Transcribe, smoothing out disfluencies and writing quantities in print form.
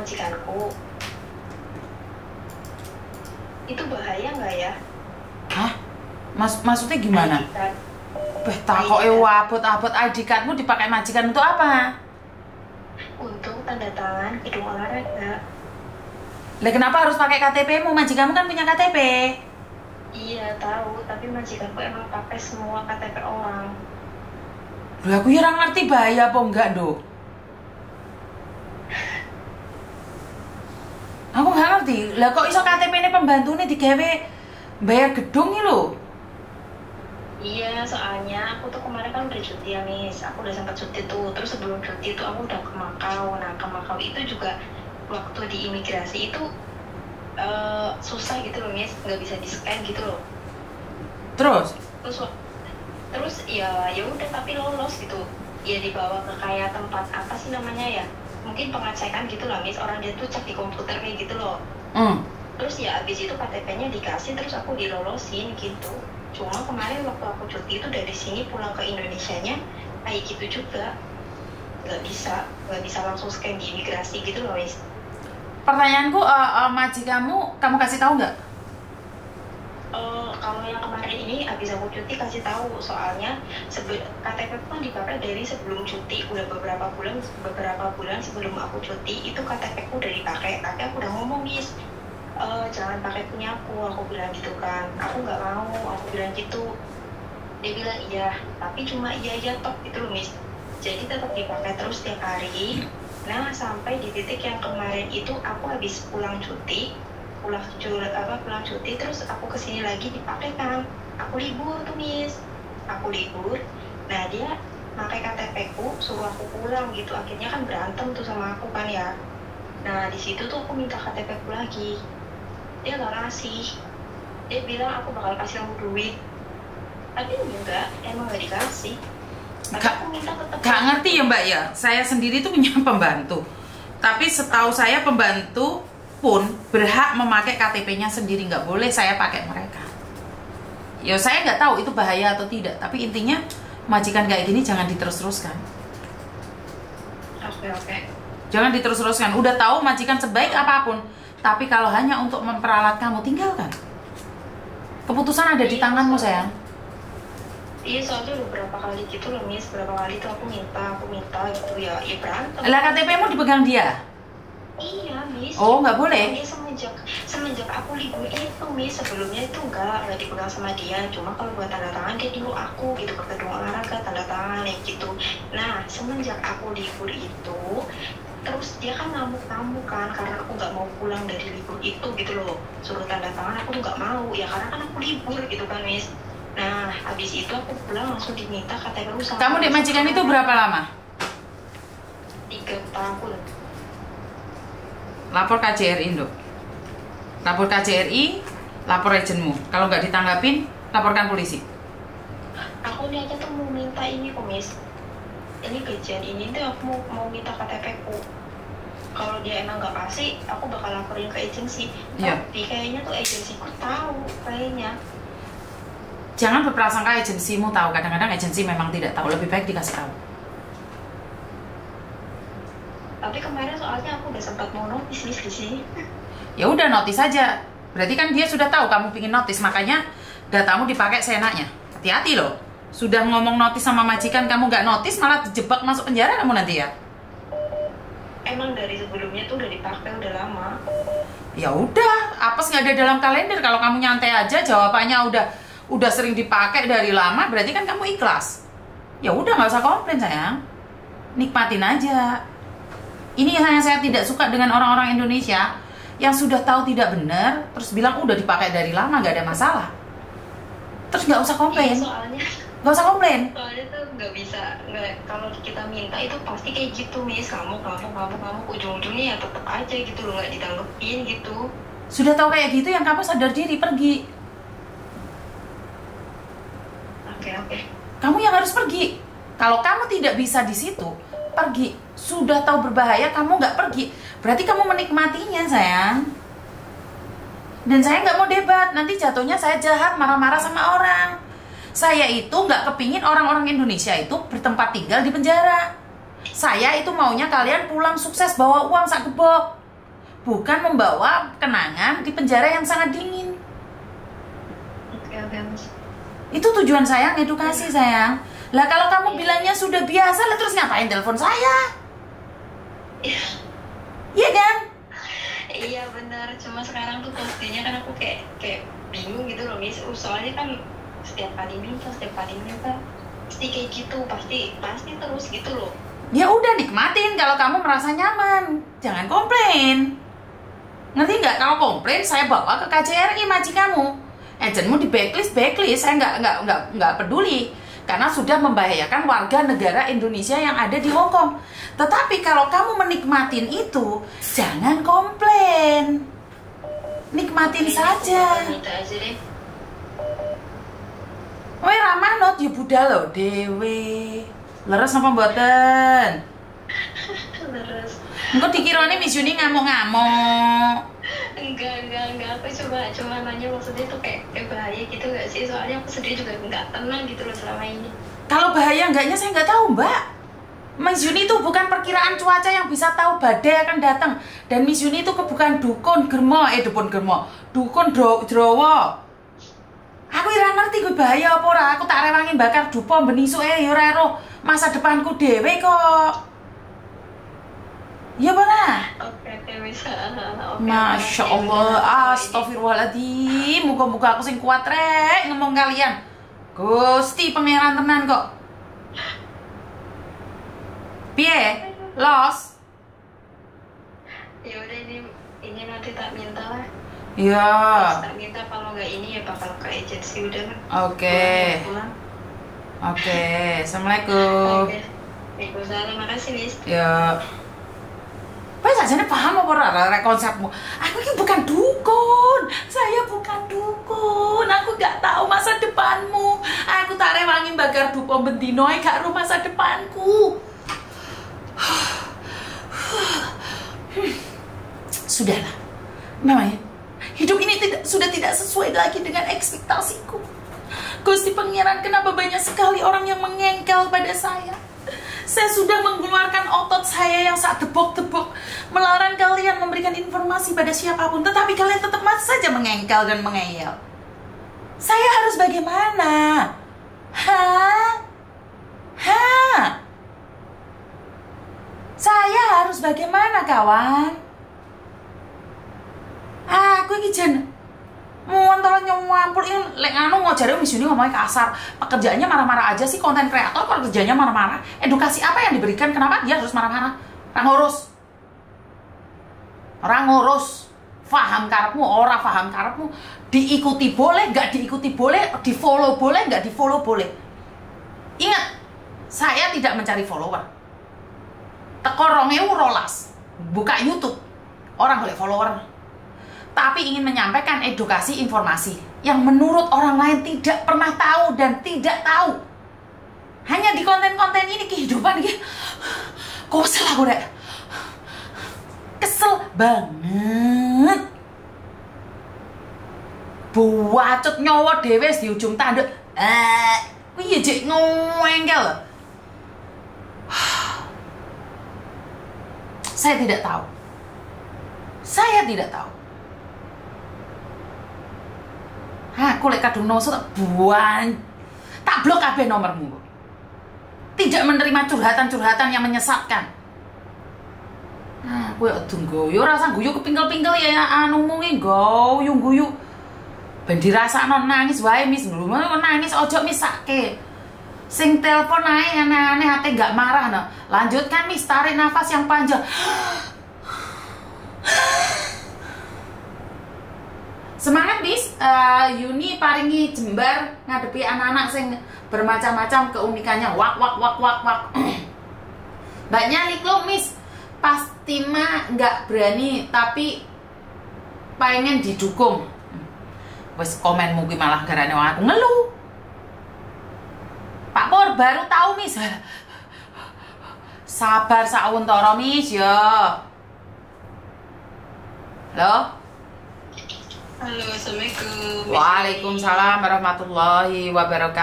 majikanku. Itu bahaya nggak ya? Hah? Maksudnya gimana? ID card. Takoke wabot-abot ID cardmu dipakai majikan untuk apa? Untuk tanda tangan gedung olahraga. Lah kenapa harus pakai KTP-mu? Majikanmu kan punya KTP. Iya tahu, tapi majikanku emang pakai semua KTP orang. Loh aku ya ora ngerti bahaya apa enggak, Nduk. Aku nggak ngerti. Lah kok iso KTP ini pembantune digawe bayar gedung nih lho? Iya, soalnya aku tuh kemarin kan udah cuti ya, Miss. Aku udah sempat cuti tuh. Terus sebelum cuti tuh aku udah ke Makau. Nah, ke Makau itu juga waktu di imigrasi itu susah gitu loh, Miss. Nggak bisa di-scan gitu loh. Terus Terus ya udah tapi lolos gitu. Ya dibawa ke kayak tempat apa sih namanya ya? Mungkin pengecekan gitu lah, Miss. Orang dia tuh cek di komputer kayak gitu loh. Terus ya abis itu KTP-nya dikasih, terus aku dilolosin gitu. Cuma kemarin waktu aku cuti itu dari sini pulang ke Indonesianya kayak gitu juga. Nggak bisa langsung scan di imigrasi gitu loh, Miss. Pertanyaanku, kamu kasih tahu nggak? Kalau yang kemarin ini abis aku cuti kasih tahu, soalnya KTP kan dipakai dari sebelum cuti, udah beberapa bulan sebelum aku cuti itu KTP ku udah dipakai, tapi aku udah ngomong, Miss, jangan pakai punya aku bilang gitu kan, aku nggak mau, aku bilang gitu. Dia bilang iya, tapi cuma iya top gitu loh, Miss, jadi tetap dipakai terus tiap hari. Nah sampai di titik yang kemarin itu aku habis pulang cuti terus aku kesini lagi dipakai kan, aku libur tuh, Miss, aku libur. Nah dia pakai KTP ku suruh aku pulang gitu, akhirnya kan berantem tuh sama aku kan ya. Nah di situ tuh aku minta KTP ku lagi, dia nggak ngasih. Dia bilang aku bakal kasih kamu duit, tapi enggak, emang nggak dikasih. Tapi aku minta tetap. Gak ngerti ya Mbak ya, saya sendiri tuh punya pembantu, tapi setahu saya pembantu pun berhak memakai KTP-nya sendiri, nggak boleh saya pakai mereka. Ya saya nggak tahu itu bahaya atau tidak, tapi intinya majikan kayak gini jangan diterus-teruskan. Oke. Jangan diterus-teruskan. Udah tahu majikan sebaik apapun, tapi kalau hanya untuk memperalat kamu, tinggalkan. Keputusan ada di tanganmu, sayang. Iya, soalnya udah berapa kali gitu loh, Miss. Berapa kali tuh aku minta gitu ya berantem. Lah KTP-mu dipegang dia? Iya, Miss. Oh, nggak boleh? Dia semenjak aku libur itu, Miss. Sebelumnya itu nggak dipegang sama dia. Cuma kalau buat tanda tangan dia nyuruh aku gitu ke gedung olahraga tanda tangan kayak gitu. Nah, semenjak aku libur itu, terus dia kan ngamuk-ngamuk kan karena aku nggak mau pulang dari libur itu gitu loh. Suruh tanda tangan aku nggak mau ya karena kan aku libur gitu kan, Miss. Nah, habis itu aku pulang langsung diminta KTP sama. Kamu di majikan itu berapa lama? 3 tahun. Lapor KJRI, Nduk. Lapor KJRI, lapor agenmu. Kalau nggak ditanggapin, laporkan polisi. Aku ini aja tuh mau minta ini kok, Miss. Ini gajian ini tuh aku mau minta KTP ku. Kalau dia emang nggak kasih, aku bakal laporin ke agensi. Iya. Tapi kayaknya tuh agensiku tahu kayaknya. Jangan berprasangka agensimu tahu. Kadang-kadang agensi memang tidak tahu. Lebih baik dikasih tahu. Tapi kemarin soalnya aku udah sempat mau notis, Miss, di sini. Ya udah notis saja. Berarti kan dia sudah tahu kamu pingin notis, makanya datamu dipakai seenaknya. Hati-hati loh. Sudah ngomong notis sama majikan, kamu nggak notis malah dijebak masuk penjara kamu nanti ya. Emang dari sebelumnya tuh udah dipakai udah lama. Ya udah, apes nggak ada dalam kalender. Kalau kamu nyantai aja, jawabannya udah sering dipakai dari lama, berarti kan kamu ikhlas. Ya udah nggak usah komplain sayang, nikmatin aja. Ini yang saya tidak suka dengan orang-orang Indonesia yang sudah tahu tidak benar, terus bilang udah dipakai dari lama nggak ada masalah. Terus nggak usah komplain. Iya, soalnya nggak usah komplain. Soalnya tuh nggak bisa, kalau kita minta itu pasti kayak gitu, Miss. Kamu ujung-ujungnya ya tetap aja gitu loh, nggak ditanggepin gitu. Sudah tahu kayak gitu, yang kamu sadar diri, pergi. Oke. Kamu yang harus pergi. Kalau kamu tidak bisa di situ, pergi. Sudah tahu berbahaya, kamu nggak pergi, berarti kamu menikmatinya, sayang. Dan saya nggak mau debat, nanti jatuhnya saya jahat, marah-marah sama orang. Saya itu nggak kepingin orang-orang Indonesia itu bertempat tinggal di penjara. Saya itu maunya kalian pulang sukses, bawa uang sak gebok. bukan membawa kenangan di penjara yang sangat dingin. Oke, Mas. Itu tujuan sayang, edukasi sayang. Lah kalau kamu bilangnya sudah biasa, lah terus ngapain telepon saya? Iya kan? Iya benar, cuma sekarang tuh pastinya kan aku kayak bingung gitu loh, Miss. Soalnya kan setiap kali minta pasti kayak gitu, pasti terus gitu loh. Ya udah, nikmatin kalau kamu merasa nyaman, jangan komplain. Ngerti nggak? Kalau komplain saya bawa ke KJRI maji kamu. Agentmu di backlist, saya nggak peduli karena sudah membahayakan warga negara Indonesia yang ada di Hong Kong. Tetapi kalau kamu menikmatin itu, jangan komplain. Nikmatin saja. Minta aja deh. Woi Ramanot, ya budal loh dewe. Leres apa mboten? Terus Engko dikirane Miss Yuni ngamuk-ngamuk. enggak, aku cuma nanya maksudnya tuh kayak bahaya gitu gak sih? Soalnya aku sendiri juga nggak tenang gitu loh selama ini. Kalau bahaya enggaknya saya nggak tahu, Mbak. Miss Yuni itu bukan perkiraan cuaca yang bisa tahu badai akan datang. Dan Miss Yuni itu bukan dukun Drowo. Aku ora ngerti gue bahaya apa ora. Aku tak rewangin bakar dupo benisuk ya ora ero masa depanku dhewe kok. Ya mana? Oke, bisa. Masya Allah, astagfirullahaladzim. Muka-muka aku sing kuat rek ngomong kalian. Gusti pangeran tenan kok. Piye? Los? Ya udah, ini nanti tak minta lah. Iya. Tak minta, kalau nggak ini ya bakal ke agensi udah kan. Oke. Oke. Assalamualaikum. Oke. Waalaikumsalam, makasih Miss. Ya. Pak sajane paham apa ora konsepmu? Aku ini bukan dukun. Saya bukan dukun. Aku gak tahu masa depanmu. Aku tak rewangi bakar dupo bendino gak ro masa depanku. Sudahlah. Namanya hidup ini sudah tidak sesuai lagi dengan ekspektasiku. Gusti Pangeran, kenapa banyak sekali orang yang mengengkel pada saya? Saya sudah mengeluarkan otot saya yang saat tebok-tebok, melarang kalian memberikan informasi pada siapapun, tetapi kalian tetap masih saja mengengkel dan mengeyel. Saya harus bagaimana? Saya harus bagaimana, kawan? Aku ini jen muantara nyampul ini lek anu ngajare Miss Yuni ngomongnya kasar. Pekerjaannya marah-marah aja sih, konten kreator kok kerjanya marah-marah. Edukasi apa yang diberikan? Kenapa dia harus marah-marah? Orang ngurus. Faham karepmu, ora faham karepmu. Diikuti boleh, gak diikuti boleh, di follow boleh, gak di follow boleh. Ingat, saya tidak mencari follower. Teko 2012 buka YouTube, orang boleh follower. Tapi ingin menyampaikan edukasi informasi yang menurut orang lain tidak pernah tahu dan tidak tahu. Hanya di konten-konten ini kehidupan gitu. Kesel aku deh. Kesel banget. Buacut nyawa dhewe di ujung tanduk. Kuwi jek ngengkel. Saya tidak tahu. Aku lek kadung noso tak blok kabeh nomormu. Tidak menerima curhatan-curhatan yang menyesatkan. Kowe guyu ora usah guyu kepingkel-pingkel ya anumu ki guyu. Ben dirasakno nangis wae Miss. Nangis ojo misake. Sing telepon ae aneh-aneh ate gak marah no. Lanjutkan Miss, tarik nafas yang panjang. Semangat Miss, Yuni paringi jembar ngadepi anak-anak sing bermacam-macam keunikannya. Wak. Banyak likluk Miss, pasti mah nggak berani tapi pengen didukung. Wes komen mungkin malah garane aku ngeluh. Pak Pur baru tahu Miss. Sabar sauntara Miss ya. Halo. Halo, assalamualaikum. Waalaikumsalam warahmatullahi wabarakatuh.